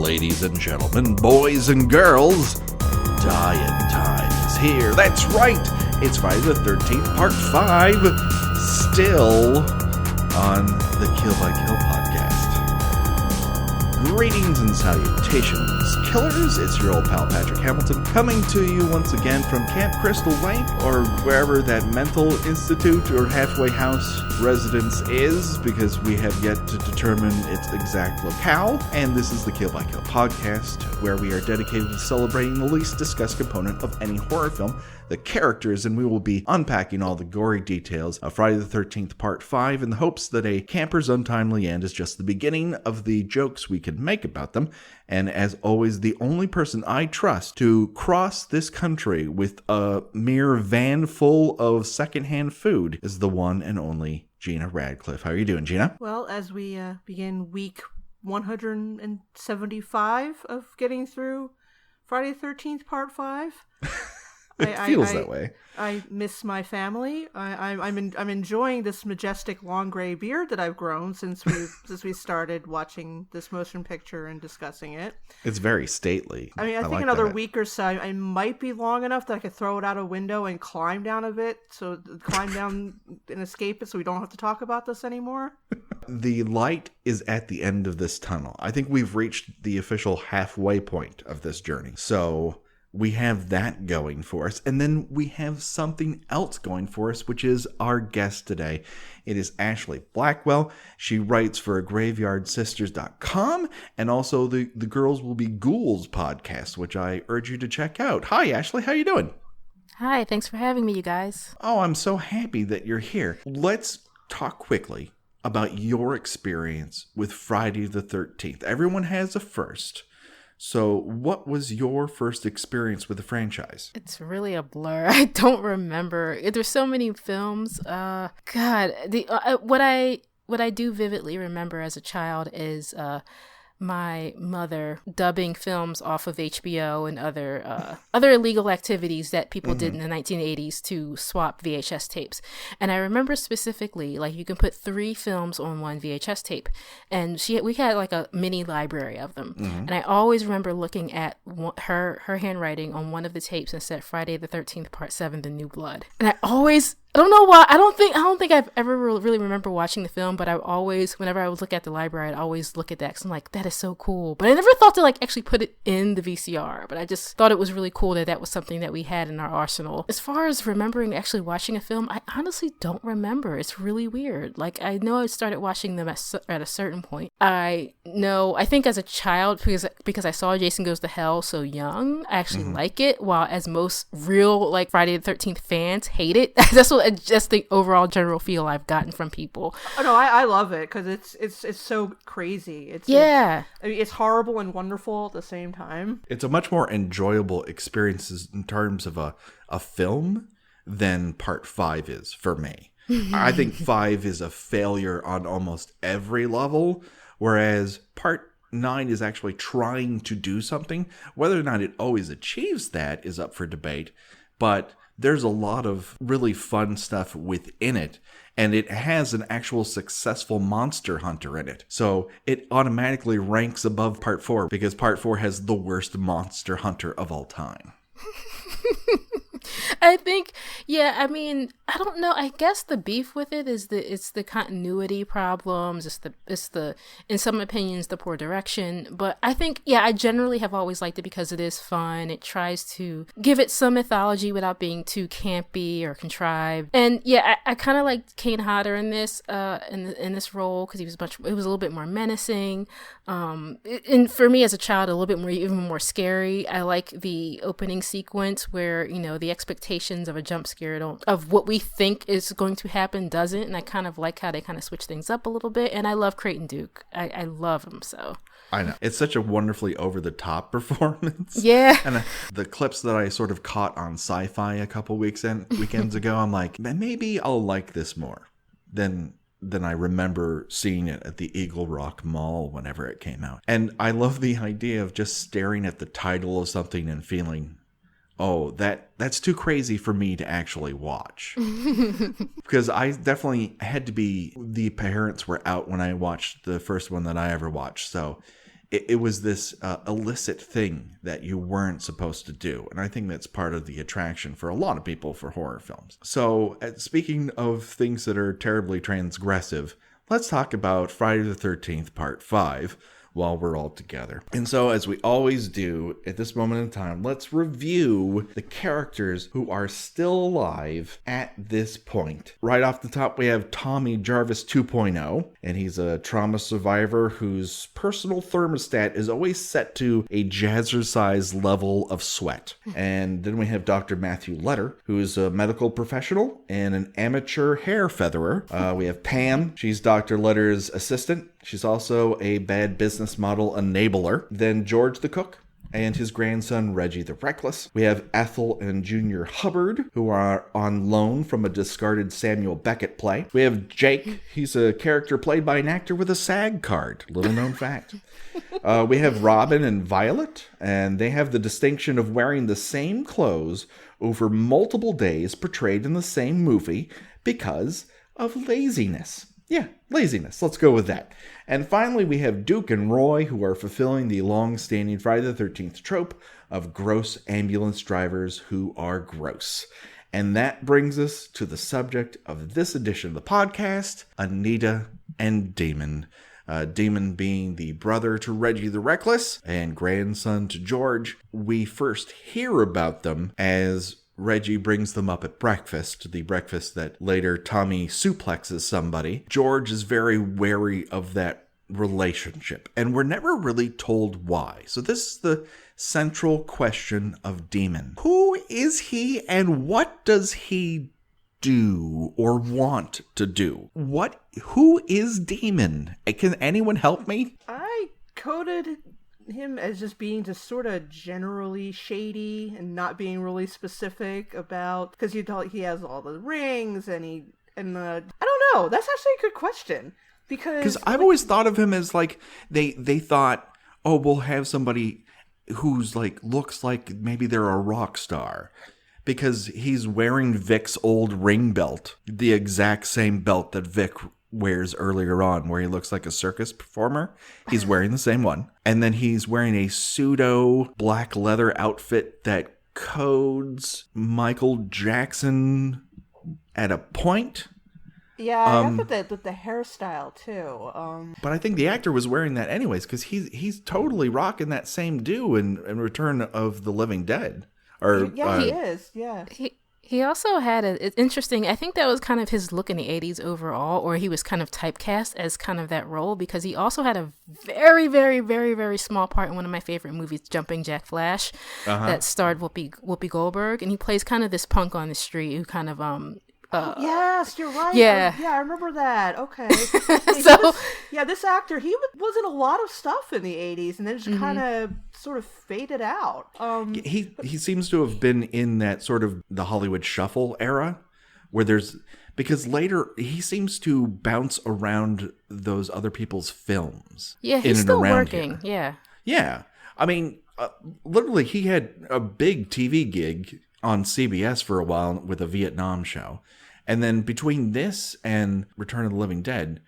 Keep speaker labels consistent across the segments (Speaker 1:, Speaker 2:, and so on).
Speaker 1: Ladies and gentlemen, boys and girls, dying time is here. That's right, it's Friday the 13th, part 5, still on the Kill by Kill podcast. Greetings and salutations, killers. It's your old pal Patrick Hamilton, coming to you once again from Camp Crystal Lake, or wherever that mental institute or halfway house residence is, because we have yet to determine its exact locale. And this is the Kill by Kill podcast, where we are dedicated to celebrating the least discussed component of any horror film, the characters, and we will be unpacking all the gory details of Friday the 13th Part 5 in the hopes that a camper's untimely end is just the beginning of the jokes we can make about them. And as always, the only person I trust to cross this country with a mere van full of secondhand food is the one and only Gina Radcliffe. How are you doing, Gina?
Speaker 2: Well, as we begin week 175 of getting through Friday the 13th Part 5...
Speaker 1: It feels that way.
Speaker 2: I miss my family. I'm enjoying this majestic long gray beard that I've grown since we started watching this motion picture and discussing it.
Speaker 1: It's very stately.
Speaker 2: I mean, I think like another week or so, I might be long enough that I could throw it out a window and climb down a bit, climb down and escape it, so we don't have to talk about this anymore.
Speaker 1: The light is at the end of this tunnel. I think we've reached the official halfway point of this journey. So we have that going for us. And then we have something else going for us, which is our guest today. It is Ashlee Blackwell. She writes for graveyardsisters.com and also the Girls Will Be Ghouls podcast, which I urge you to check out. Hi, Ashlee. How you doing?
Speaker 3: Hi. Thanks for having me, you guys.
Speaker 1: Oh, I'm so happy that you're here. Let's talk quickly about your experience with Friday the 13th. Everyone has a first. So what was your first experience with the franchise?
Speaker 3: It's really a blur. I don't remember. There's so many films. God, what I do vividly remember as a child is my mother dubbing films off of HBO and other illegal activities that people did in the 1980s to swap VHS tapes. And I remember specifically, like, you can put 3 films on one VHS tape, and we had like a mini library of them. And I always remember looking at her handwriting on one of the tapes and said Friday the 13th Part 7, The New Blood. And I don't know why. I don't think I've ever really remember watching the film, but I always, whenever I would look at the library, I'd always look at that because I'm like, that is so cool. But I never thought to like actually put it in the VCR. But I just thought it was really cool that was something that we had in our arsenal. As far as remembering actually watching a film, I honestly don't remember. It's really weird. Like, I know I started watching them at a certain point. I think as a child, because I saw Jason Goes to Hell so young, I actually like it. While as most real like Friday the 13th fans hate it. That's just the overall general feel I've gotten from people.
Speaker 2: Oh no, I love it because it's so crazy. It's horrible and wonderful at the same time.
Speaker 1: It's a much more enjoyable experience in terms of a film than Part 5 is for me. I think 5 is a failure on almost every level, whereas Part 9 is actually trying to do something. Whether or not it always achieves that is up for debate, but there's a lot of really fun stuff within it, and it has an actual successful monster hunter in it. So it automatically ranks above Part 4 because Part 4 has the worst monster hunter of all time.
Speaker 3: I think, yeah, I mean, I don't know. I guess the beef with it is it's the continuity problems. It's the in some opinions, the poor direction. But I think, yeah, I generally have always liked it because it is fun. It tries to give it some mythology without being too campy or contrived. And yeah, I kind of liked Kane Hodder in this in this role because it was a little bit more menacing. And for me as a child, a little bit more, even more scary. I like the opening sequence where, you know, the expectations of a jump scare of what we think is going to happen doesn't, and I kind of like how they kind of switch things up a little bit. And I love Creighton Duke. I love him. So
Speaker 1: I know it's such a wonderfully over the top performance.
Speaker 3: Yeah.
Speaker 1: And the clips that I sort of caught on Sci-Fi a couple weekends ago, I'm like, maybe I'll like this more than I remember seeing it at the Eagle Rock Mall whenever it came out. And I love the idea of just staring at the title of something and feeling, oh, that's too crazy for me to actually watch. Because I definitely had to be, the parents were out when I watched the first one that I ever watched. So it was this illicit thing that you weren't supposed to do. And I think that's part of the attraction for a lot of people for horror films. So speaking of things that are terribly transgressive, let's talk about Friday the 13th Part 5 while we're all together. And so, as we always do at this moment in time, let's review the characters who are still alive at this point. Right off the top, we have Tommy Jarvis 2.0, and he's a trauma survivor whose personal thermostat is always set to a jazzercise level of sweat. And then we have Dr. Matthew Letter, who is a medical professional and an amateur hair featherer. We have Pam. She's Dr. Letter's assistant. She's also a bad business model enabler. Then George the cook and his grandson Reggie the Reckless. We have Ethel and Junior Hubbard, who are on loan from a discarded Samuel Beckett play. We have Jake. He's a character played by an actor with a SAG card. Little known fact. We have Robin and Violet, and they have the distinction of wearing the same clothes over multiple days portrayed in the same movie because of laziness. Yeah, laziness. Let's go with that. And finally, we have Duke and Roy, who are fulfilling the long-standing Friday the 13th trope of gross ambulance drivers who are gross. And that brings us to the subject of this edition of the podcast, Anita and Damon. Damon being the brother to Reggie the Reckless and grandson to George. We first hear about them as Reggie brings them up at breakfast, the breakfast that later Tommy suplexes somebody. George is very wary of that relationship, and we're never really told why. So this is the central question of Damon. Who is he, and what does he do or want to do? Who is Damon? Can anyone help me?
Speaker 2: I coded him as just being just sort of generally shady and not being really specific about, because he has all the rings and I don't know. That's actually a good question because
Speaker 1: I've always thought of him as like they thought, oh, we'll have somebody who's like looks like maybe they're a rock star because he's wearing Vic's old ring belt, the exact same belt that Vic wears earlier on, where he looks like a circus performer. He's wearing the same one. And then he's wearing a pseudo black leather outfit that codes Michael Jackson at a point.
Speaker 2: Yeah, I got with the hairstyle too.
Speaker 1: But I think the actor was wearing that anyways, because he's totally rocking that same do in Return of the Living Dead. Or
Speaker 2: yeah, he is. Yeah.
Speaker 3: He also had it's interesting. I think that was kind of his look in the 80s overall, or he was kind of typecast as kind of that role because he also had a very, very, very, very small part in one of my favorite movies, Jumping Jack Flash, that starred Whoopi Goldberg, and he plays kind of this punk on the street who kind of
Speaker 2: yes, you're right.
Speaker 3: Yeah,
Speaker 2: yeah, I remember that. Okay. This actor, he was in a lot of stuff in the 80s, and then just kind of sort of faded out.
Speaker 1: He seems to have been in that sort of the Hollywood shuffle era, where because later he seems to bounce around those other people's films.
Speaker 3: Yeah, he's still working.
Speaker 1: Here. Yeah. I mean, literally, he had a big TV gig on CBS for a while with a Vietnam show. And then between this and Return of the Living Dead,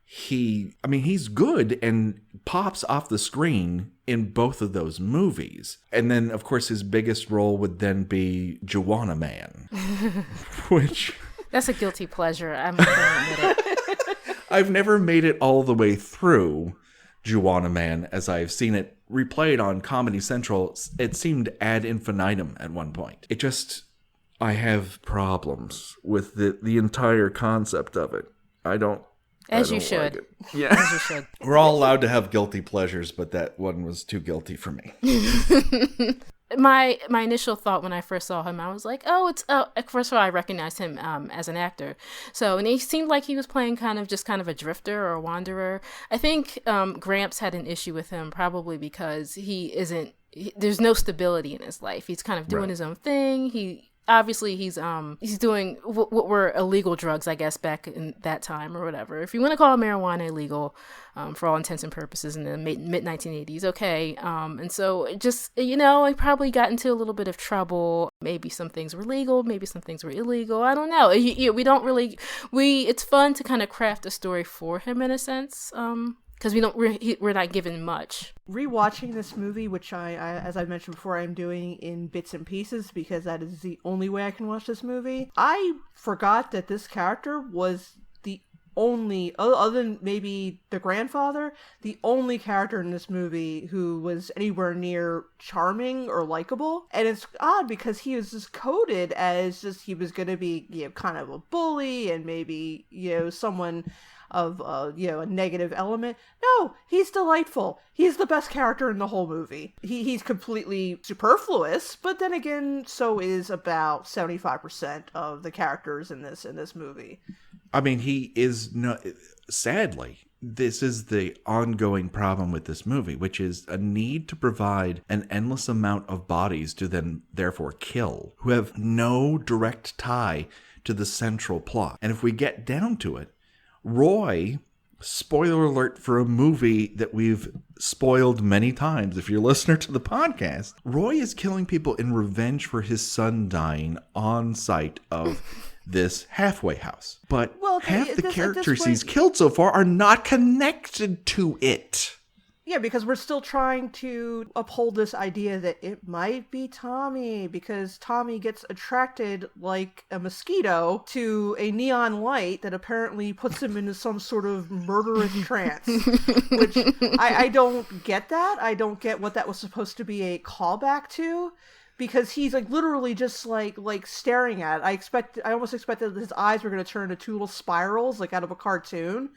Speaker 1: he's good and pops off the screen in both of those movies. And then, of course, his biggest role would then be Juwanna Man, which...
Speaker 3: That's a guilty pleasure. I'm going to admit it.
Speaker 1: I've never made it all the way through Juwanna Man, as I've seen it replayed on Comedy Central. It seemed ad infinitum at one point. I have problems with the entire concept of it. As you should. Like yeah. As you should. We're all allowed to have guilty pleasures, but that one was too guilty for me.
Speaker 3: My initial thought when I first saw him, I was like, first of all, I recognized him as an actor. And he seemed like he was playing kind of a drifter or a wanderer. I think Gramps had an issue with him probably because there's no stability in his life. He's kind of doing his own thing. He's doing what were illegal drugs, I guess, back in that time or whatever. If you want to call marijuana illegal, for all intents and purposes in the mid 1980s, okay. And so it just, I probably got into a little bit of trouble. Maybe some things were legal, maybe some things were illegal. I don't know. We don't really, it's fun to kind of craft a story for him in a sense. because we're not given much.
Speaker 2: Rewatching this movie, which I, as I mentioned before, I'm doing in bits and pieces because that is the only way I can watch this movie. I forgot that this character was the only, other than maybe the grandfather, the only character in this movie who was anywhere near charming or likable. And it's odd because he was just coded as just, he was going to be, kind of a bully and maybe, someone of, a negative element. No, he's delightful. He's the best character in the whole movie. He's completely superfluous, but then again, so is about 75% of the characters in this movie.
Speaker 1: I mean, he is sadly, this is the ongoing problem with this movie, which is a need to provide an endless amount of bodies to then therefore kill, who have no direct tie to the central plot. And if we get down to it, Roy, spoiler alert for a movie that we've spoiled many times if you're a listener to the podcast, Roy is killing people in revenge for his son dying on site of this halfway house. But half the characters he's killed so far are not connected to it.
Speaker 2: Yeah, because we're still trying to uphold this idea that it might be Tommy, because Tommy gets attracted like a mosquito to a neon light that apparently puts him into some sort of murderous trance. Which I don't get that. I don't get what that was supposed to be a callback to. Because he's like literally just like staring at it. I almost expected that his eyes were going to turn into two little spirals like out of a cartoon,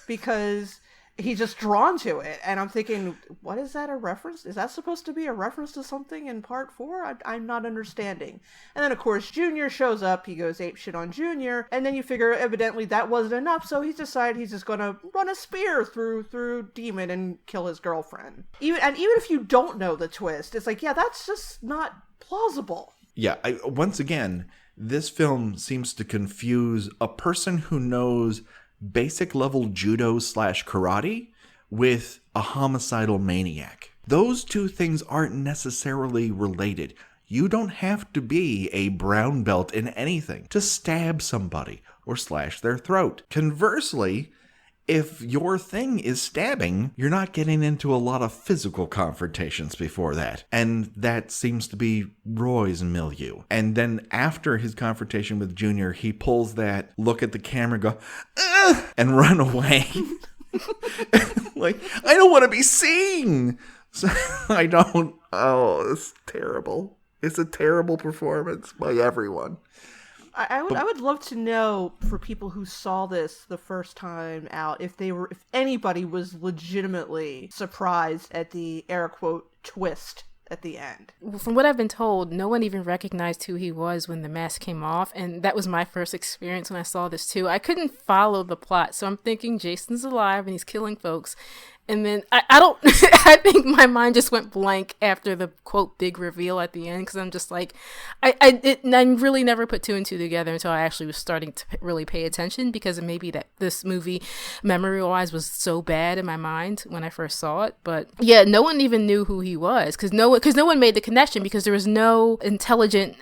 Speaker 2: because he's just drawn to it. And I'm thinking, what is that a reference? Is that supposed to be a reference to something in part 4? I'm not understanding. And then of course Junior shows up. He goes apeshit on Junior, and then you figure evidently that wasn't enough, so he's decided he's just going to run a spear through Demon and kill his girlfriend. Even if you don't know the twist, it's like, yeah, that's just not plausible.
Speaker 1: Yeah, once again, this film seems to confuse a person who knows basic level judo / karate with a homicidal maniac. Those two things aren't necessarily related. You don't have to be a brown belt in anything to stab somebody or slash their throat. Conversely, if your thing is stabbing, you're not getting into a lot of physical confrontations before that. And that seems to be Roy's milieu. And then after his confrontation with Junior, he pulls that look at the camera, go, "Ugh!" and run away. Like, I don't want to be seen. So it's terrible. It's a terrible performance by everyone.
Speaker 2: I would love to know, for people who saw this the first time out, if anybody was legitimately surprised at the air quote twist at the end.
Speaker 3: From what I've been told, no one even recognized who he was when the mask came off, and that was my first experience when I saw this too. I couldn't follow the plot, so I'm thinking Jason's alive and he's killing folks. And then I don't, I think my mind just went blank after the quote big reveal at the end, because I'm just like, I really never put 2 and 2 together until I actually was starting to really pay attention, because it may be that this movie, memory-wise, was so bad in my mind when I first saw it. But yeah, no one even knew who he was, because no one made the connection, because there was no intelligent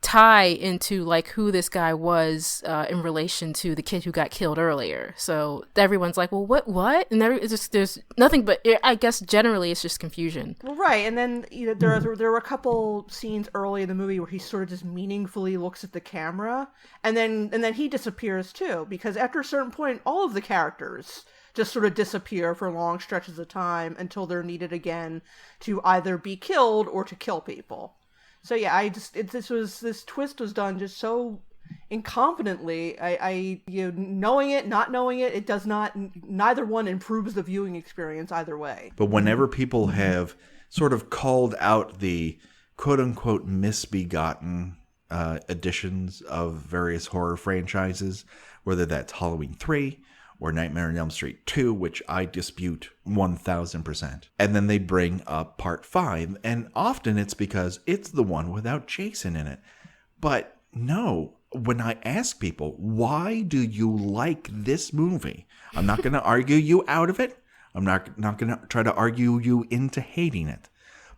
Speaker 3: tie into like who this guy was in relation to the kid who got killed earlier. So everyone's like, well, what? And there's nothing, but I guess generally it's just confusion.
Speaker 2: Well, right, and then there were a couple scenes early in the movie where he sort of just meaningfully looks at the camera, and then he disappears too, because after a certain point, all of the characters just sort of disappear for long stretches of time until they're needed again to either be killed or to kill people. So yeah, this twist was done just so incompetently. Knowing it, not knowing it, it does not, neither one improves the viewing experience either way.
Speaker 1: But whenever people have sort of called out the quote-unquote misbegotten editions of various horror franchises, whether that's Halloween 3 or Nightmare on Elm Street 2, which I dispute 1,000%. And then they bring up Part 5, and often it's because it's the one without Jason in it. But no, when I ask people, why do you like this movie? I'm not going to argue you out of it. I'm not going to try to argue you into hating it.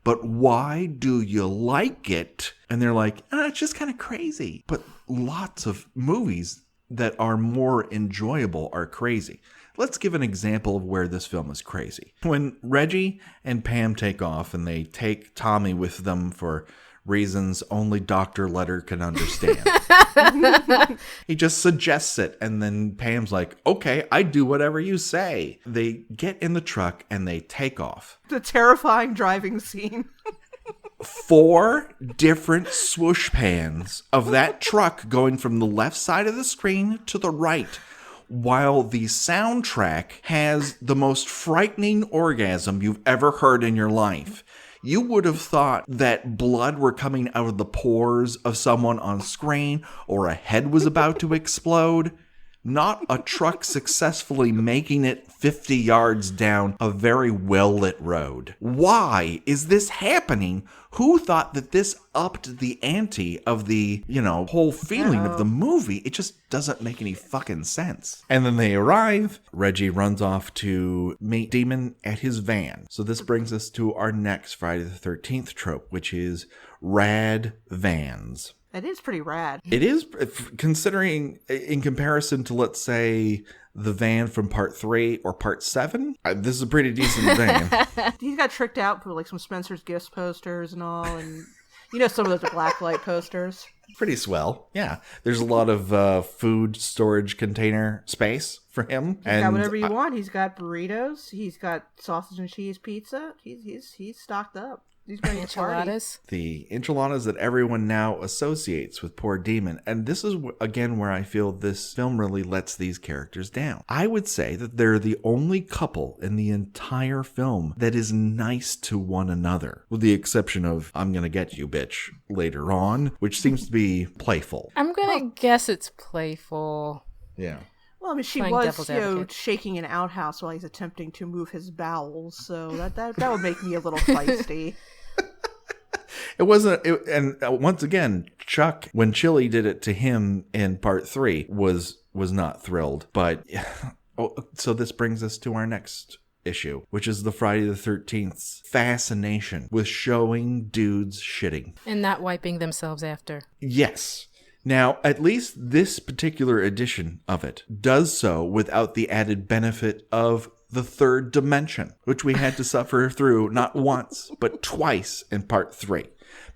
Speaker 1: But why do you like it? And they're like, it's just kind of crazy. But lots of movies that are more enjoyable are crazy. Let's give an example of where this film is crazy. When Reggie and Pam take off and they take Tommy with them for reasons only Dr. Letter can understand. He just suggests it, and then Pam's like, okay, I do whatever you say. They get in the truck and they take off.
Speaker 2: The terrifying driving scene.
Speaker 1: 4 different swoosh pans of that truck going from the left side of the screen to the right, while the soundtrack has the most frightening orgasm you've ever heard in your life. You would have thought that blood were coming out of the pores of someone on screen, or a head was about to explode. Not a truck successfully making it 50 yards down a very well-lit road. Why is this happening? Who thought that this upped the ante of the, whole feeling of the movie? It just doesn't make any fucking sense. And then they arrive. Reggie runs off to meet Demon at his van. So this brings us to our next Friday the 13th trope, which is rad vans.
Speaker 2: It is pretty rad.
Speaker 1: It is, considering in comparison to, let's say, the van from part 3 or part 7. This is a pretty decent van.
Speaker 2: He got tricked out for like some Spencer's Gifts posters and all, and some of those are blacklight posters.
Speaker 1: Pretty swell. Yeah. There's a lot of food storage container space for him.
Speaker 2: He's got whatever you want. He's got burritos. He's got sausage and cheese pizza. He's stocked up. These
Speaker 3: enchiladas.
Speaker 1: The enchiladas that everyone now associates with poor Demon. And this is, again, where I feel this film really lets these characters down. I would say that they're the only couple in the entire film that is nice to one another, with the exception of, I'm gonna get you, bitch, later on, which seems to be playful.
Speaker 3: I'm gonna guess it's playful.
Speaker 1: Yeah.
Speaker 2: Well, I mean, she was, shaking an outhouse while he's attempting to move his bowels, so that would make me a little feisty.
Speaker 1: It wasn't, and once again, Chuck, when Chili did it to him in part 3, was not thrilled. But, so this brings us to our next issue, which is the Friday the 13th's fascination with showing dudes shitting.
Speaker 3: And not wiping themselves after.
Speaker 1: Yes. Now, at least this particular edition of it does so without the added benefit of the third dimension, which we had to suffer through not once, but twice in part 3.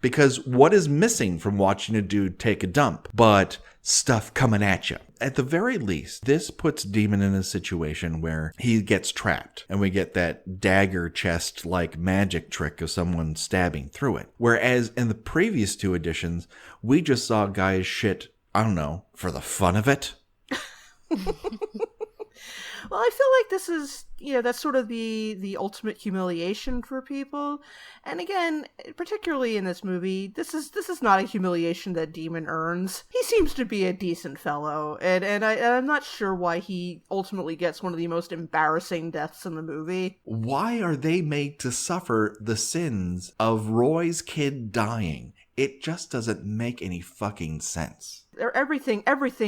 Speaker 1: Because what is missing from watching a dude take a dump but stuff coming at you? At the very least, this puts Demon in a situation where he gets trapped, and we get that dagger chest-like magic trick of someone stabbing through it. Whereas in the previous 2 editions, we just saw guys shit, I don't know, for the fun of it.
Speaker 2: Well, I feel like this is, that's sort of the ultimate humiliation for people. And again, particularly in this movie, this is not a humiliation that Demon earns. He seems to be a decent fellow, and I'm not sure why he ultimately gets one of the most embarrassing deaths in the movie.
Speaker 1: Why are they made to suffer the sins of Roy's kid dying? It just doesn't make any fucking sense.
Speaker 2: Everything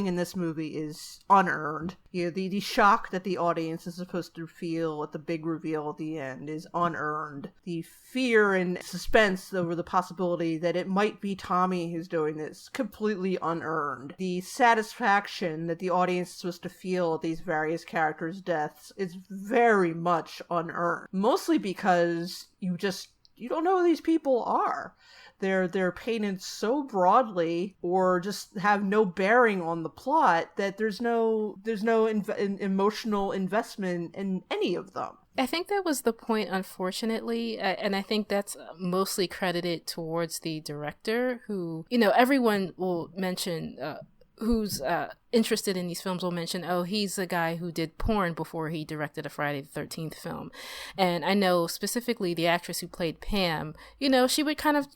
Speaker 2: in this movie is unearned. The shock that the audience is supposed to feel at the big reveal at the end is unearned. The fear and suspense over the possibility that it might be Tommy who's doing this, completely unearned. The satisfaction that the audience is supposed to feel at these various characters' deaths is very much unearned. Mostly because you don't know who these people are. They're painted so broadly, or just have no bearing on the plot, that there's no emotional investment in any of them.
Speaker 3: I think that was the point, unfortunately, and I think that's mostly credited towards the director, who, everyone will mention, who's interested in these films will mention, oh, he's the guy who did porn before he directed a Friday the 13th film. And I know specifically the actress who played Pam, she would kind of,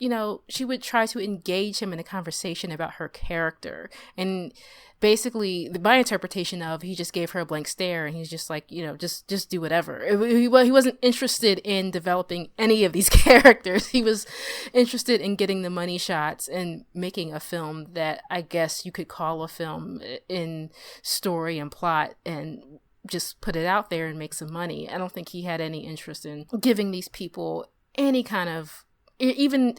Speaker 3: she would try to engage him in a conversation about her character. And basically, my interpretation of, he just gave her a blank stare, and he's just like, just do whatever. He wasn't interested in developing any of these characters. He was interested in getting the money shots and making a film that I guess you could call a film in story and plot, and just put it out there and make some money. I don't think he had any interest in giving these people any kind of even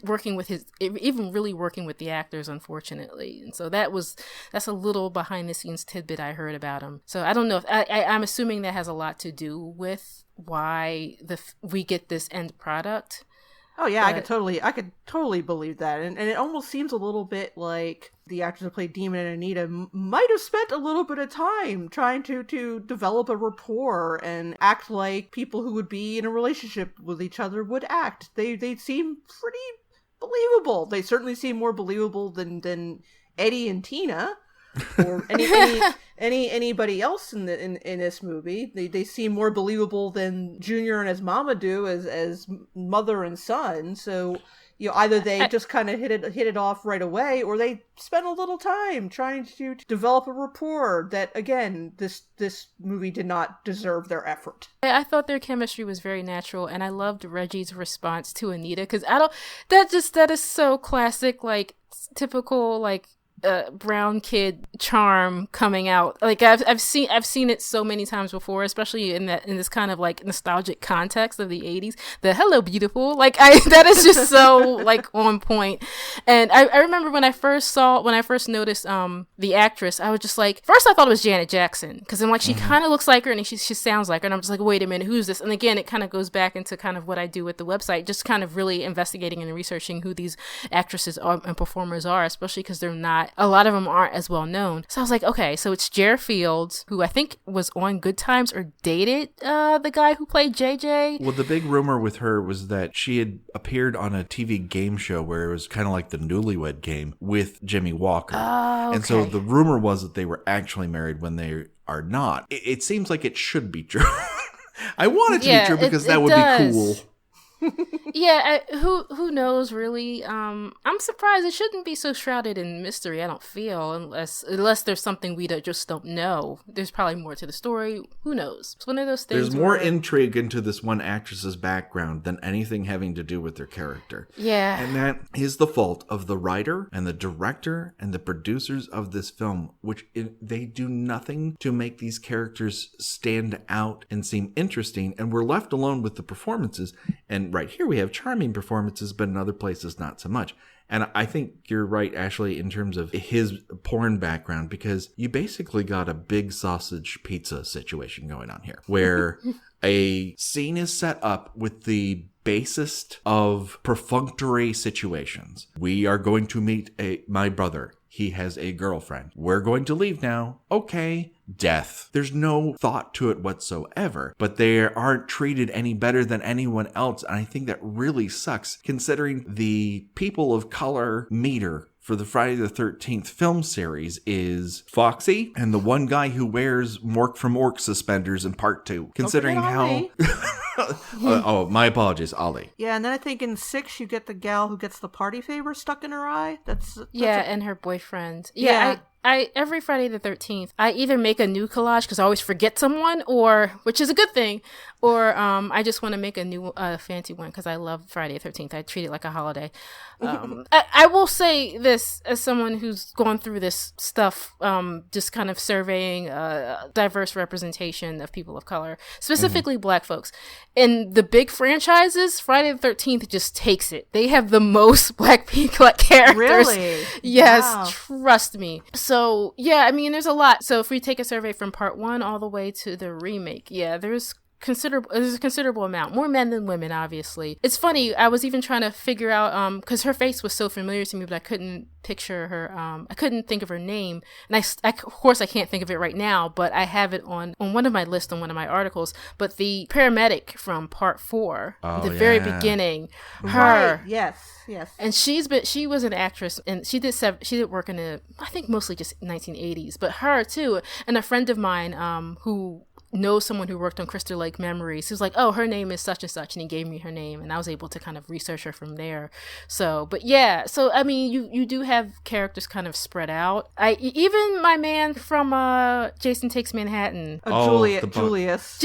Speaker 3: really working with the actors, unfortunately. And so that's a little behind the scenes tidbit I heard about him. So I don't know if I'm assuming that has a lot to do with why we get this end product.
Speaker 2: Oh yeah, I could totally believe that, and it almost seems a little bit like the actors who played Demon and Anita might have spent a little bit of time trying to develop a rapport and act like people who would be in a relationship with each other would act. They seem pretty believable. They certainly seem more believable than Eddie and Tina. Or anybody else in this movie. They seem more believable than Junior and his mama do as mother and son. So either they just kind of hit it off right away, or they spent a little time trying to develop a rapport that, again, this movie did not deserve their effort.
Speaker 3: I thought their chemistry was very natural, and I loved Reggie's response to Anita, because that is so classic, like typical, like brown kid charm coming out. Like I've seen it so many times before, especially in this kind of like nostalgic context of the 80s. The "hello beautiful," like that is just so like on point. And I remember when I first noticed the actress, I was just like, first I thought it was Janet Jackson, because I'm like, she kind of looks like her and she sounds like her, and I'm just like, wait a minute, who's this? And again, it kind of goes back into kind of what I do with the website, just kind of really investigating and researching who these actresses are and performers are, especially because a lot of them aren't as well known. So I was like, okay, so it's Jer Fields, who I think was on Good Times or dated the guy who played JJ.
Speaker 1: Well, the big rumor with her was that she had appeared on a TV game show where it was kind of like the Newlywed Game with Jimmy Walker.
Speaker 3: Oh, okay.
Speaker 1: And so the rumor was that they were actually married when they are not. It seems like it should be true. I want it to be true because that would be cool.
Speaker 3: Yeah, who knows, really. I'm surprised. It shouldn't be so shrouded in mystery, I don't feel, unless there's something we just don't know. There's probably more to the story. Who knows? It's one of those things.
Speaker 1: There's more intrigue into this one actress's background than anything having to do with their character.
Speaker 3: Yeah.
Speaker 1: And that is the fault of the writer and the director and the producers of this film, which they do nothing to make these characters stand out and seem interesting, and we're left alone with the performances. And right here we have charming performances, but in other places not so much. And I think you're right, Ashlee, in terms of his porn background, because you basically got a big sausage pizza situation going on here, where a scene is set up with the basest of perfunctory situations. We are going to meet my brother. He has a girlfriend. We're going to leave now. Okay. Death. There's no thought to it whatsoever, but they aren't treated any better than anyone else. And I think that really sucks, considering the people of color meter for the Friday the 13th film series is Foxy and the one guy who wears Mork from Ork suspenders in part 2. Considering how... oh, my apologies, Ollie.
Speaker 2: Yeah, and then I think in 6 you get the gal who gets the party favor stuck in her eye. That's
Speaker 3: and her boyfriend. Yeah. I every Friday the 13th, I either make a new collage because I always forget someone, which is a good thing, or I just want to make a new fancy one because I love Friday the 13th. I treat it like a holiday. I will say this as someone who's gone through this stuff, just kind of surveying diverse representation of people of color, specifically Black folks. In the big franchises, Friday the 13th just takes it. They have the most Black characters.
Speaker 2: Really?
Speaker 3: Yes,
Speaker 2: wow.
Speaker 3: Trust me. So, yeah, I mean, there's a lot. So if we take a survey from part 1 all the way to the remake, there's a considerable amount. More men than women, obviously. It's funny, I was even trying to figure out, because her face was so familiar to me, but I couldn't picture her, I couldn't think of her name. And of course I can't think of it right now, but I have it on one of my lists, on one of my articles. But the paramedic from part 4, very beginning, her.
Speaker 2: Right. Yes.
Speaker 3: And she was an actress, and she did work in I think mostly just 1980s, but her too. And a friend of mine, who knows someone who worked on Crystal Lake Memories, who's like, oh, her name is such and such, and he gave me her name, and I was able to kind of research her from there. So, but yeah, so I mean, you do have characters kind of spread out. Even my man from Jason Takes Manhattan, Julius.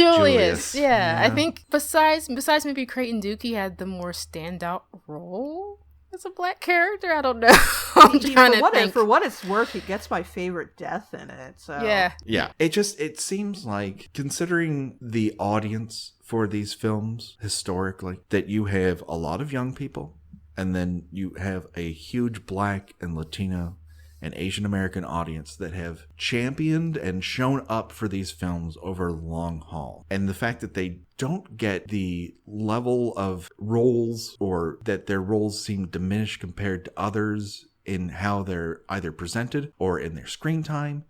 Speaker 3: Yeah, I think besides maybe Creighton Duke, he had the more standout role as a Black character. I don't know. I'm trying to think.
Speaker 2: For what it's worth, he gets my favorite death in it. So
Speaker 1: yeah. It seems like, considering the audience for these films historically, that you have a lot of young people and then you have a huge Black and Latino and Asian American audience that have championed and shown up for these films over long haul. And the fact that they don't get the level of roles, or that their roles seem diminished compared to others in how they're either presented or in their screen time,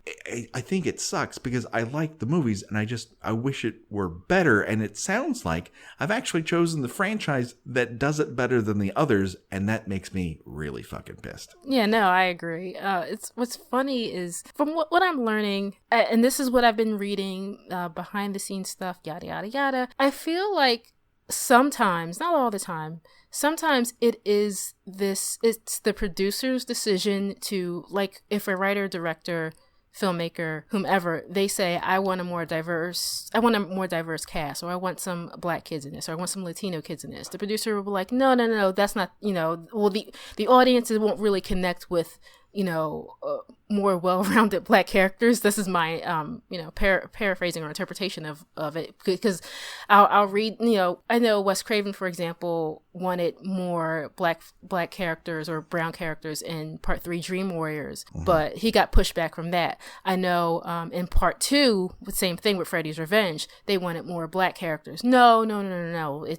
Speaker 1: I think it sucks, because I like the movies and I wish it were better. And it sounds like I've actually chosen the franchise that does it better than the others, and that makes me really fucking pissed.
Speaker 3: Yeah, no, I agree. It's what's funny is, from what I'm learning, and this is what I've been reading, behind the scenes stuff, yada yada yada. I feel like sometimes, not all the time, sometimes it's the producer's decision to, like, if a writer, director, filmmaker, whomever, they say, I want a more diverse cast, or I want some Black kids in this, or I want some Latino kids in this. The producer will be like, no, that's not, well, the audience won't really connect with, more well-rounded Black characters. This is my, paraphrasing or interpretation of it, because I'll read, I know Wes Craven, for example, wanted more black characters or brown characters in Part 3 Dream Warriors, but he got pushback from that. I know in Part 2, the same thing with Freddy's Revenge, they wanted more Black characters. No.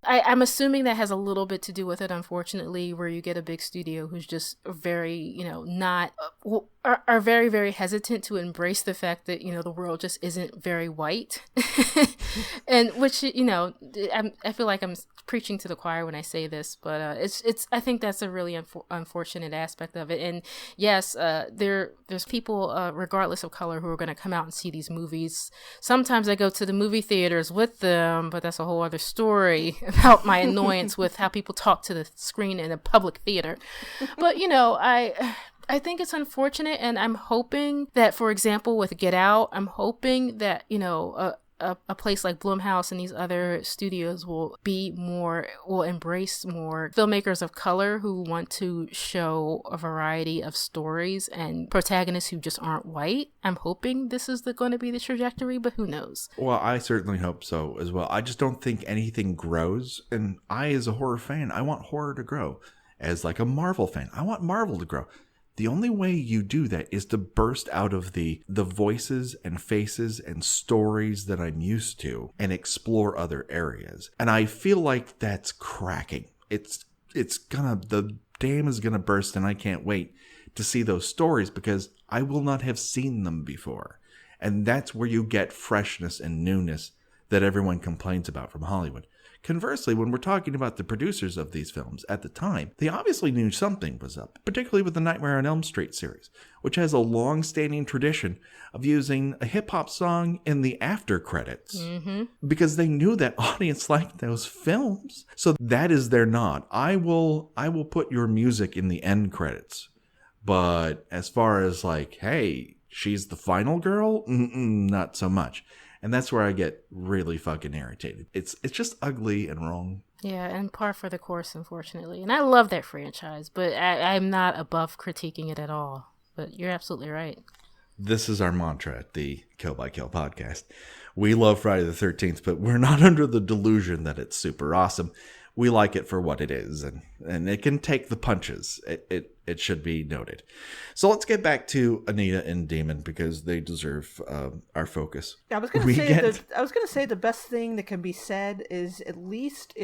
Speaker 3: I'm assuming that has a little bit to do with it, unfortunately, where you get a big studio who's just very, are very, very hesitant to embrace the fact that, the world just isn't very white. And which, I feel like I'm preaching to the choir when I say this, but I think that's a really unfortunate aspect of it. And yes, there's people, regardless of color, who are going to come out and see these movies. Sometimes I go to the movie theaters with them, but that's a whole other story about my annoyance with how people talk to the screen in a public theater. But, I think it's unfortunate, and I'm hoping that, for example, with Get Out, I'm hoping that, a place like Blumhouse and these other studios will embrace more filmmakers of color who want to show a variety of stories and protagonists who just aren't white. I'm hoping this is going to be the trajectory, but who knows? Well,
Speaker 1: I certainly hope so as well. I just don't think anything grows, and as a horror fan, I want horror to grow. As like a Marvel fan, I want Marvel to grow. The only way you do that is to burst out of the voices and faces and stories that I'm used to explore other areas. And I feel like that's cracking. The dam is gonna burst, and I can't wait to see those stories, because I will not have seen them before. And that's where you get freshness and newness that everyone complains about from Hollywood. Conversely, when we're talking about the producers of these films at the time, they obviously knew something was up, particularly with the Nightmare on Elm Street series, which has a long-standing tradition of using a hip-hop song in the after credits, because they knew that audience liked those films. So that is their nod. I will put your music in the end credits. But as far as like, hey, she's the final girl? Not so much. And that's where I get really fucking irritated. It's just ugly and wrong.
Speaker 3: Yeah, and par for the course, unfortunately. And I love that franchise, but I'm not above critiquing it at all. But you're absolutely right.
Speaker 1: This is our mantra at the Kill by Kill podcast. We love Friday the 13th, but we're not under the delusion that it's super awesome. We like it for what it is, and it can take the punches. It should be noted. So let's get back to Anita and Demon, because they deserve our focus.
Speaker 2: I was going to say the best thing that can be said is, at least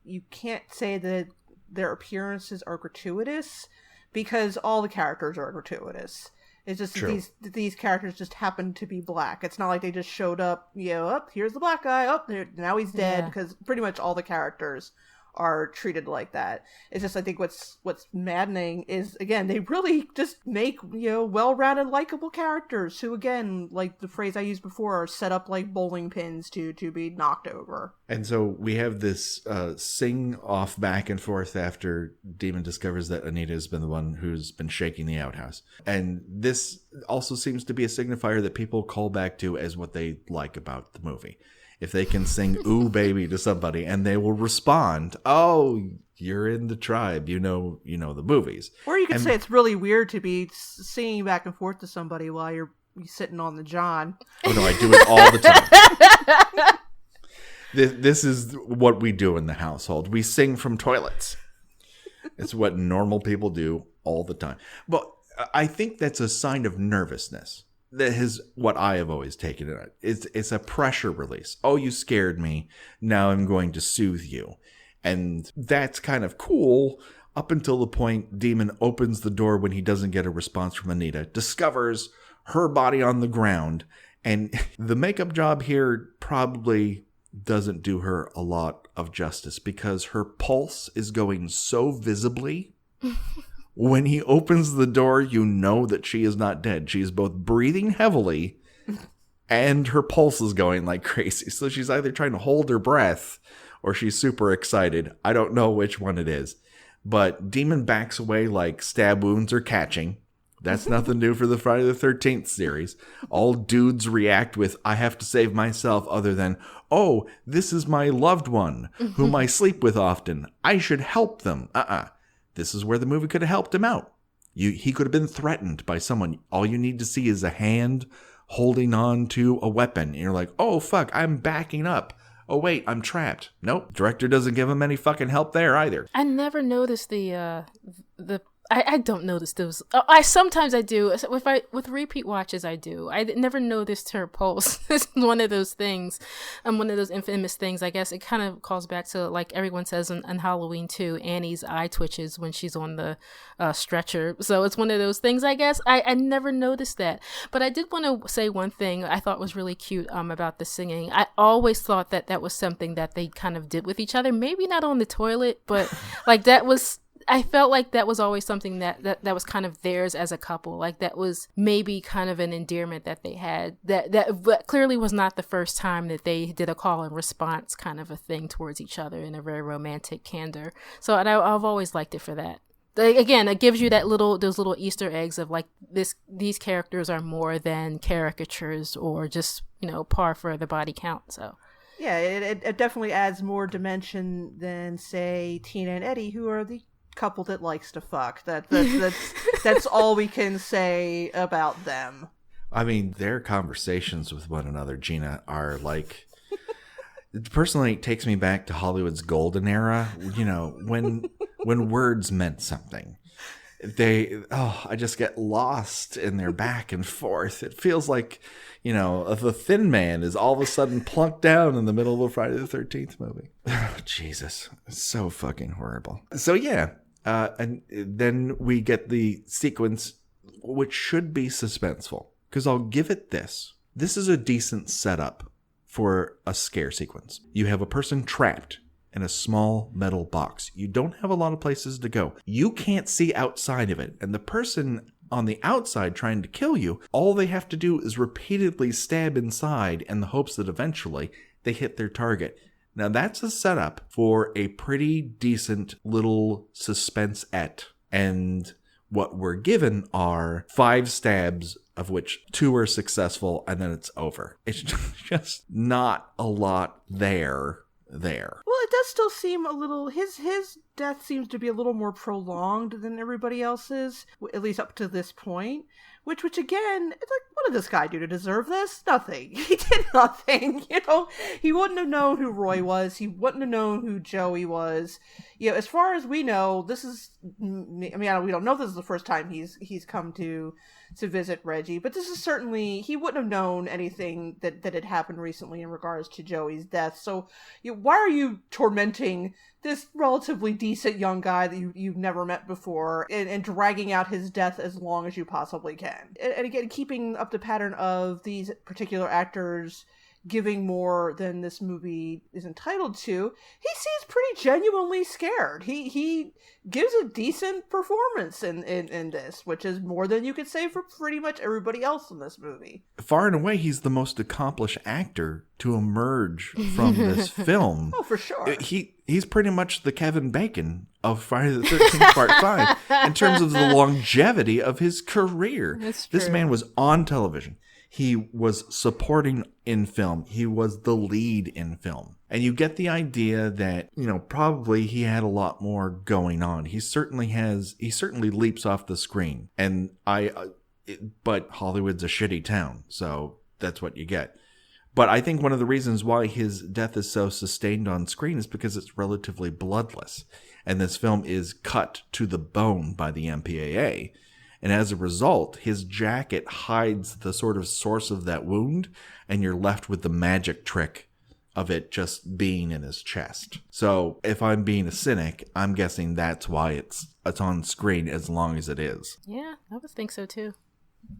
Speaker 2: you can't say that their appearances are gratuitous, because all the characters are gratuitous. It's just that these characters just happen to be Black. It's not like they just showed up, here's the Black guy, now he's dead, because pretty much all the characters are treated like that. It's just, I think what's maddening is, again, they really just make, well-rounded, likable characters who, again, like the phrase I used before, are set up like bowling pins to be knocked over.
Speaker 1: And so we have this sing-off back and forth after Demon discovers that Anita has been the one who's been shaking the outhouse. And this also seems to be a signifier that people call back to as what they like about the movie. If they can sing "Ooh Baby" to somebody and they will respond, "Oh, you're in the tribe, you know the movies." Or
Speaker 2: you could say it's really weird to be singing back and forth to somebody while you're sitting on the john.
Speaker 1: Oh no, I do it all the time. This is what we do in the household. We sing from toilets. It's what normal people do all the time. But I think that's a sign of nervousness. That is what I have always taken it. It's a pressure release. Oh, you scared me. Now I'm going to soothe you. And that's kind of cool up until the point Demon opens the door when he doesn't get a response from Anita, discovers her body on the ground, and the makeup job here probably doesn't do her a lot of justice because her pulse is going so visibly. When he opens the door, you know that she is not dead. She is both breathing heavily and her pulse is going like crazy. So she's either trying to hold her breath or she's super excited. I don't know which one it is. But Demon backs away like stab wounds are catching. That's nothing new for the Friday the 13th series. All dudes react with, I have to save myself, other than, oh, this is my loved one whom I sleep with often. I should help them. This is where the movie could have helped him out. He could have been threatened by someone. All you need to see is a hand holding on to a weapon. And you're like, oh, fuck, I'm backing up. Oh, wait, I'm trapped. Nope. Director doesn't give him any fucking help there either.
Speaker 3: I never noticed I don't notice those. I sometimes I do. With repeat watches, I do. I never noticed her pulse. It's one of those things. One of those infamous things. I guess it kind of calls back to, like everyone says on Halloween too, Annie's eye twitches when she's on the stretcher. So it's one of those things, I guess. I never noticed that. But I did want to say one thing I thought was really cute about the singing. I always thought that was something that they kind of did with each other. Maybe not on the toilet, but like that was... I felt like that was always something that was kind of theirs as a couple. Like that was maybe kind of an endearment that they had. That clearly was not the first time that they did a call and response kind of a thing towards each other in a very romantic candor. So I've always liked it for that. Again, it gives you those little Easter eggs of like these characters are more than caricatures or just, par for the body count. So.
Speaker 2: Yeah, it definitely adds more dimension than, say, Tina and Eddie, who are the couple that likes to fuck. That's all we can say about them.
Speaker 1: I mean, their conversations with one another, Gina, are like... Personally, it takes me back to Hollywood's golden era, when words meant something. I just get lost in their back and forth. It feels like, the Thin Man is all of a sudden plunked down in the middle of a Friday the 13th movie. Oh, Jesus. It's so fucking horrible. So, yeah. And then we get the sequence, which should be suspenseful. Because I'll give it this. This is a decent setup for a scare sequence. You have a person trapped in a small metal box. You don't have a lot of places to go. You can't see outside of it. And the person on the outside trying to kill you, all they have to do is repeatedly stab inside in the hopes that eventually they hit their target. Now that's a setup for a pretty decent little suspense-ette. And what we're given are 5 stabs, of which 2 are successful, and then it's over. It's just not a lot there.
Speaker 2: Well, it does still seem a little... His death seems to be a little more prolonged than everybody else's, at least up to this point. Which again, it's like, what did this guy do to deserve this? Nothing. He did nothing. He wouldn't have known who Roy was. He wouldn't have known who Joey was. As far as we know, this is... we don't know if this is the first time he's come to visit Reggie, but this is certainly... He wouldn't have known anything that had happened recently in regards to Joey's death. So, why are you tormenting this relatively decent young guy that you've never met before and dragging out his death as long as you possibly can? And again, keeping up the pattern of these particular actors giving more than this movie is entitled to, he seems pretty genuinely scared. He gives a decent performance in this, which is more than you could say for pretty much everybody else in this movie.
Speaker 1: Far and away, he's the most accomplished actor to emerge from this film.
Speaker 2: Oh, for sure.
Speaker 1: He's pretty much the Kevin Bacon of Friday the 13th Part 5 in terms of the longevity of his career.
Speaker 3: That's true.
Speaker 1: This man was on television. He was supporting in film. He was the lead in film. And you get the idea that, probably he had a lot more going on. He certainly leaps off the screen. And but Hollywood's a shitty town, so that's what you get. But I think one of the reasons why his death is so sustained on screen is because it's relatively bloodless. And this film is cut to the bone by the MPAA. And as a result, his jacket hides the sort of source of that wound, and you're left with the magic trick of it just being in his chest. So if I'm being a cynic, I'm guessing that's why it's on screen as long as it is.
Speaker 3: Yeah, I would think so too.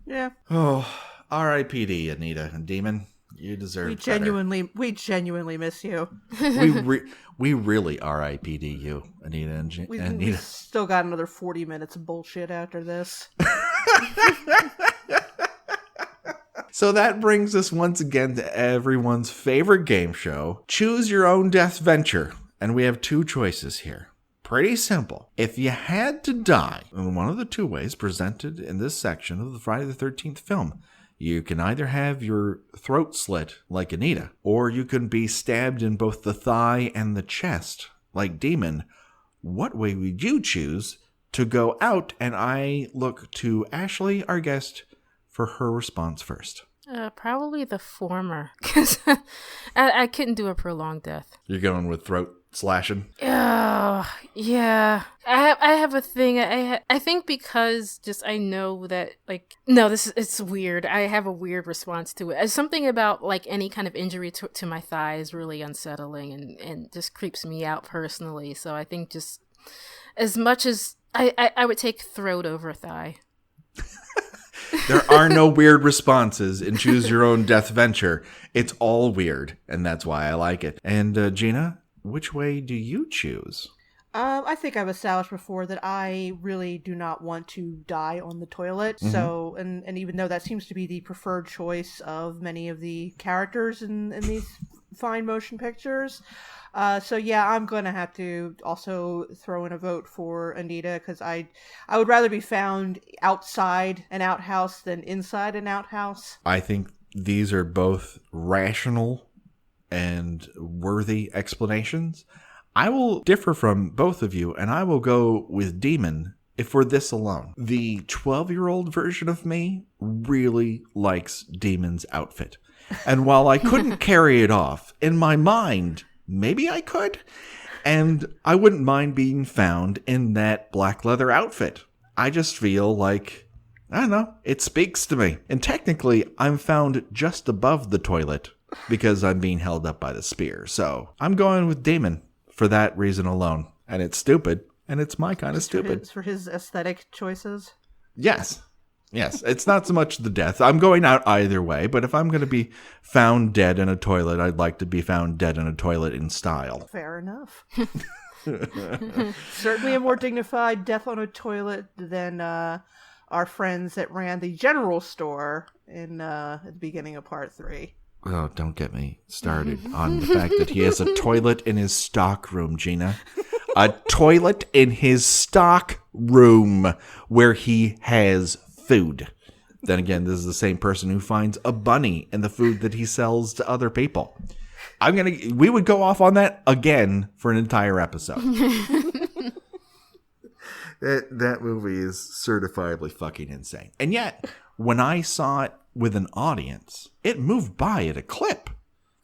Speaker 2: Yeah.
Speaker 1: Oh, R.I.P.D. Anita and Demon. You deserve better.
Speaker 2: We genuinely miss you.
Speaker 1: We really R.I.P.D. you, Anita and Anita.
Speaker 2: We still got another 40 minutes of bullshit after this.
Speaker 1: So that brings us once again to everyone's favorite game show, Choose Your Own Death Venture. And we have two choices here. Pretty simple. If you had to die in one of the two ways presented in this section of the Friday the 13th film, you can either have your throat slit like Anita, or you can be stabbed in both the thigh and the chest like Demon. What way would you choose to go out? And I look to Ashlee, our guest, for her response first.
Speaker 3: Probably the former, because I couldn't do a prolonged death.
Speaker 1: You're going with throat slashing?
Speaker 3: Oh, yeah. I have a thing. I think because just I know that, like, no, it's weird. I have a weird response to it. Something about, like, any kind of injury to my thigh is really unsettling and just creeps me out personally. So I think just as much as I would take throat over thigh.
Speaker 1: There are no weird responses in Choose Your Own Death Venture. It's all weird, and that's why I like it. And Gina, which way do you choose?
Speaker 2: I think I've established before that I really do not want to die on the toilet. Mm-hmm. So, and even though that seems to be the preferred choice of many of the characters in these fine motion pictures. So yeah, I'm going to have to also throw in a vote for Anita, because I would rather be found outside an outhouse than inside an outhouse.
Speaker 1: I think these are both rational and worthy explanations. I will differ from both of you, and I will go with Demon if for this alone. The 12-year-old version of me really likes Demon's outfit. And while I couldn't carry it off, in my mind, maybe I could. And I wouldn't mind being found in that black leather outfit. I just feel like, I don't know, it speaks to me. And technically, I'm found just above the toilet because I'm being held up by the spear. So I'm going with Damon for that reason alone. And it's stupid. And it's my kind of stupid.
Speaker 2: For his aesthetic choices?
Speaker 1: Yes. Yes, it's not so much the death. I'm going out either way, but if I'm going to be found dead in a toilet, I'd like to be found dead in a toilet in style.
Speaker 2: Fair enough. Certainly a more dignified death on a toilet than our friends that ran the general store in at the beginning of part 3.
Speaker 1: Oh, don't get me started on the fact that he has a toilet in his stock room, Gina. A toilet in his stock room where he has food. Then again, this is the same person who finds a bunny in the food that he sells to other people. We would go off on that again for an entire episode. That movie is certifiably fucking insane. And yet, when I saw it with an audience, it moved by at a clip.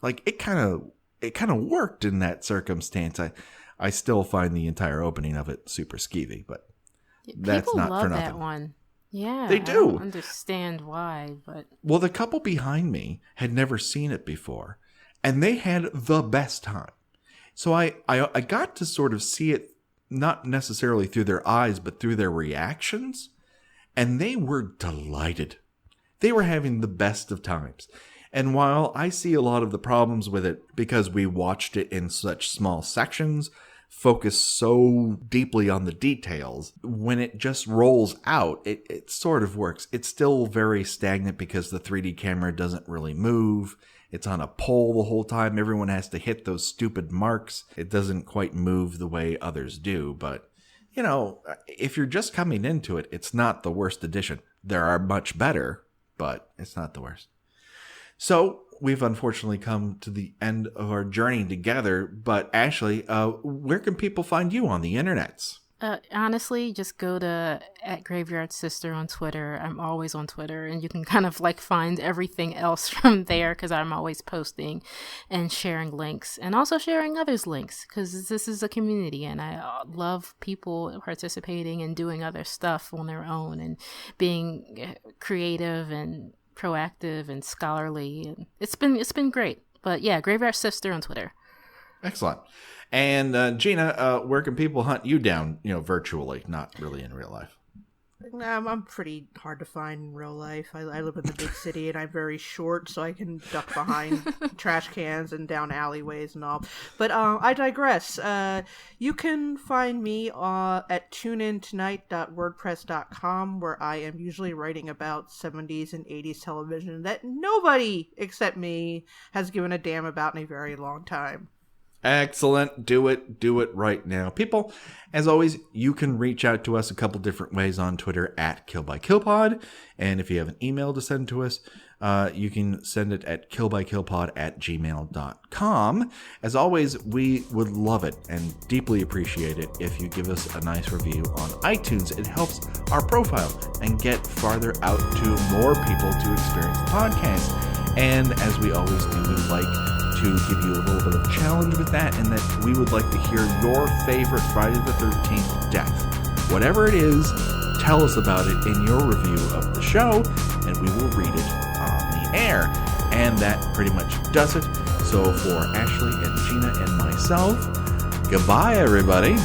Speaker 1: Like, it kind of worked in that circumstance. I still find the entire opening of it super skeevy, but that's
Speaker 3: people
Speaker 1: not
Speaker 3: love
Speaker 1: for nothing.
Speaker 3: That one. Yeah,
Speaker 1: they do.
Speaker 3: I don't understand why, but
Speaker 1: well, the couple behind me had never seen it before, and they had the best time. So I got to sort of see it not necessarily through their eyes, but through their reactions, and they were delighted. They were having the best of times. And while I see a lot of the problems with it because we watched it in such small sections, focus so deeply on the details, when it just rolls out, it sort of works. It's still very stagnant because the 3D camera doesn't really move. It's on a pole the whole time. Everyone has to hit those stupid marks. It doesn't quite move the way others do. But, you know, if you're just coming into it, it's not the worst edition. There are much better, but it's not the worst. So we've unfortunately come to the end of our journey together. But Ashlee, where can people find you on the internets?
Speaker 3: Honestly, just go to @GraveyardSister on Twitter. I'm always on Twitter, and you can kind of like find everything else from there because I'm always posting and sharing links and also sharing others' links because this is a community and I love people participating and doing other stuff on their own and being creative and proactive and scholarly. And it's been great. But yeah, Graveyard Sister on Twitter.
Speaker 1: Excellent. And Gina, where can people hunt you down, virtually, not really in real life?
Speaker 2: I'm pretty hard to find in real life. I live in the big city and I'm very short, so I can duck behind trash cans and down alleyways and all. But I digress. You can find me at tuneintonight.wordpress.com, where I am usually writing about 70s and 80s television that nobody except me has given a damn about in a very long time.
Speaker 1: Excellent. Do it right now. People, as always, you can reach out to us a couple different ways on Twitter at KillByKillPod. And if you have an email to send to us, you can send it at killbykillpod@gmail.com. As always, we would love it and deeply appreciate it if you give us a nice review on iTunes. It helps our profile and get farther out to more people to experience the podcast. And as we always do, we like to give you a little bit of challenge with that, and that we would like to hear your favorite Friday the 13th death. Whatever it is, tell us about it in your review of the show, and we will read it on the air. And that pretty much does it. So for Ashlee and Gina and myself, goodbye, everybody.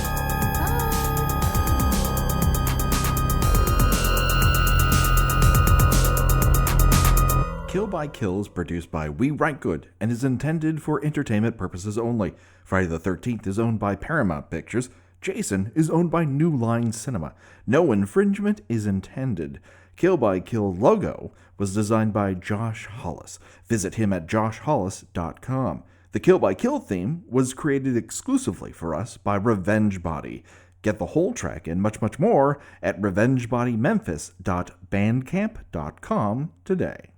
Speaker 1: Kill by Kill is produced by We Write Good and is intended for entertainment purposes only. Friday the 13th is owned by Paramount Pictures. Jason is owned by New Line Cinema. No infringement is intended. Kill by Kill logo was designed by Josh Hollis. Visit him at joshhollis.com. The Kill by Kill theme was created exclusively for us by Revenge Body. Get the whole track and much, much more at revengebodymemphis.bandcamp.com today.